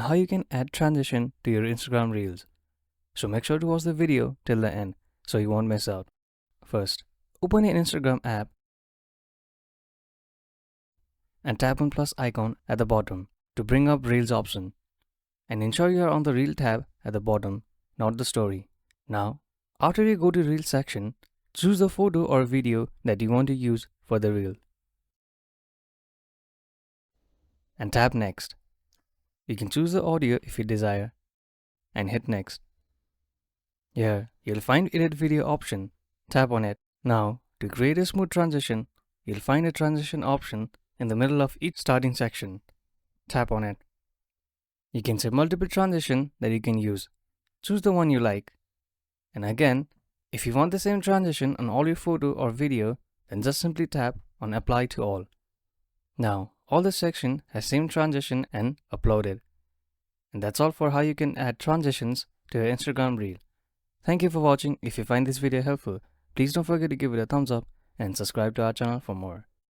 how you can add transition to your Instagram Reels. So make sure to watch the video till the end so you won't miss out. First, open your Instagram app and tap on plus icon at the bottom to bring up Reels option. And ensure you are on the Reel tab at the bottom, not the story. Now, after you go to Reel section, choose the photo or video that you want to use for the Reel. And tap next. You can choose the audio if you desire and hit next. Here, you'll find edit video option. Tap on it. Now, to create a smooth transition, you'll find a transition option in the middle of each starting section. Tap on it. You can set multiple transition that you can use. Choose the one you like. And again, if you want the same transition on all your photo or video, then just simply tap on apply to all. Now, all this section has same transition and upload it. And that's all for how you can add transitions to your Instagram Reel. Thank you for watching. If you find this video helpful, please don't forget to give it a thumbs up and subscribe to our channel for more.